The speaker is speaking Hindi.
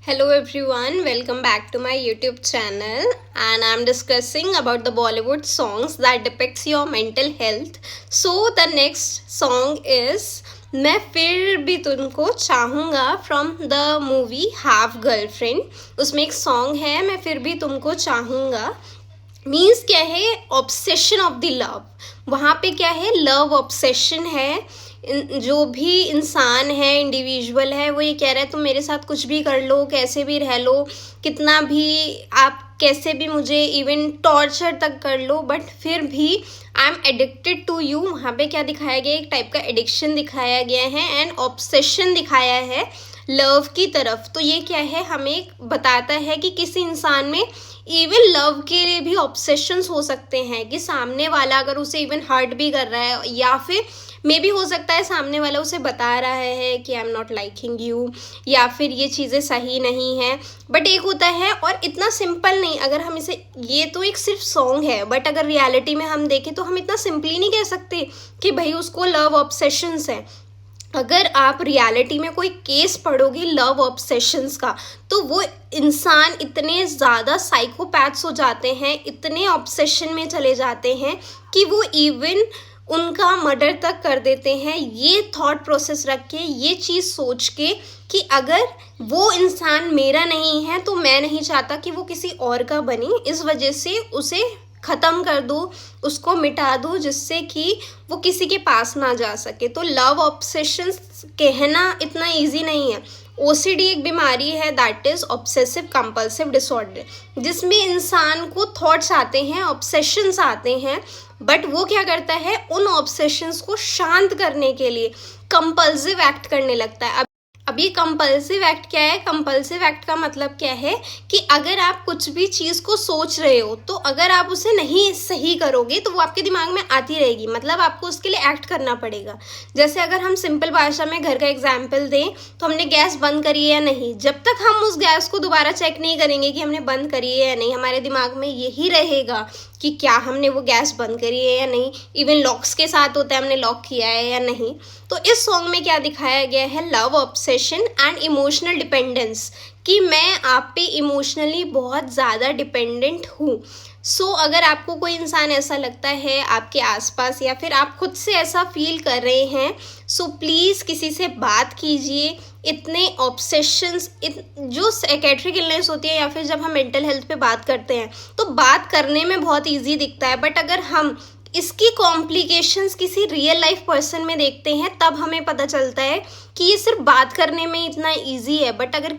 Hello everyone, welcome back to my YouTube channel and I'm discussing about the Bollywood songs that depicts your mental health. So the next song is मैं फिर भी तुमको चाहूँगा from the movie Half Girlfriend. उसमें एक सॉन्ग है मैं फिर भी तुमको चाहूँगा. मीन्स क्या है? Obsession of the love. वहाँ पे क्या है? लव ऑब्सेशन है. जो भी इंसान है, इंडिविजुअल है, वो ये कह रहा है तुम मेरे साथ कुछ भी कर लो, कैसे भी रह लो, कितना भी आप कैसे भी मुझे इवन टॉर्चर तक कर लो, बट फिर भी I am addicted to you. वहाँ पे क्या दिखाया गया? एक टाइप का एडिक्शन दिखाया गया है एंड ऑब्सेशन दिखाया है लव की तरफ. तो ये क्या है? हमें बताता है कि किसी इंसान में इवन लव के लिए भी ऑब्सेशंस हो सकते हैं कि सामने वाला अगर उसे इवन हर्ट भी कर रहा है या फिर मे भी हो सकता है सामने वाला उसे बता रहा है कि I am not liking you या फिर ये चीज़ें सही नहीं है. बट एक होता है और इतना सिंपल नहीं. अगर हम इसे, ये तो एक सिर्फ सॉन्ग है, बट अगर रियलिटी में हम देखें तो हम इतना सिंपली नहीं कह सकते कि भाई उसको लव ऑब्सेशंस है. अगर आप रियलिटी में कोई केस पढ़ोगे लव ऑब्सेशंस का, तो वो इंसान इतने ज़्यादा साइकोपैथ्स हो जाते हैं, इतने ऑब्सेशन में चले जाते हैं कि वो इवन उनका मर्डर तक कर देते हैं. ये थॉट प्रोसेस रख के, ये चीज़ सोच के कि अगर वो इंसान मेरा नहीं है तो मैं नहीं चाहता कि वो किसी और का बने, इस वजह से उसे ख़त्म कर दो, उसको मिटा दो, जिससे कि वो किसी के पास ना जा सके. तो लव ऑब्सेशंस कहना इतना इजी नहीं है. ओसीडी एक बीमारी है, that is obsessive compulsive disorder, जिसमें इंसान को थॉट्स आते हैं, ऑब्सेशंस आते हैं, बट वो क्या करता है? उन ऑब्सेशंस को शांत करने के लिए कंपल्सिव एक्ट करने लगता है. अब ये कंपल्सिव एक्ट क्या है? कंपल्सिव एक्ट का मतलब क्या है कि अगर आप कुछ भी चीज़ को सोच रहे हो तो अगर आप उसे नहीं सही करोगे तो वो आपके दिमाग में आती रहेगी. मतलब आपको उसके लिए एक्ट करना पड़ेगा. जैसे अगर हम सिंपल भाषा में घर का एग्जाम्पल दें तो हमने गैस बंद करी है या नहीं, जब तक हम उस गैस को दोबारा चेक नहीं करेंगे कि हमने बंद करी है या नहीं, हमारे दिमाग में यही रहेगा कि क्या हमने वो गैस बंद करी है या नहीं. इवन लॉक्स के साथ होता है, हमने लॉक किया है या नहीं. तो इस सॉन्ग में क्या दिखाया गया है? Love obsession and emotional dependence, कि मैं आप पे इमोशनली बहुत ज़्यादा डिपेंडेंट हूँ. सो अगर आपको कोई इंसान ऐसा लगता है आपके आसपास या फिर आप खुद से ऐसा फील कर रहे हैं, सो प्लीज़ किसी से बात कीजिए. इतने ऑब्सेशंस, जो साइकेट्रिक इलनेस होती है या फिर जब हम मेंटल हेल्थ पे बात करते हैं तो बात करने में बहुत इजी दिखता है, बट अगर हम इसकी कॉम्प्लिकेशंस किसी रियल लाइफ पर्सन में देखते हैं तब हमें पता चलता है कि ये सिर्फ बात करने में इतना इजी है. बट अगर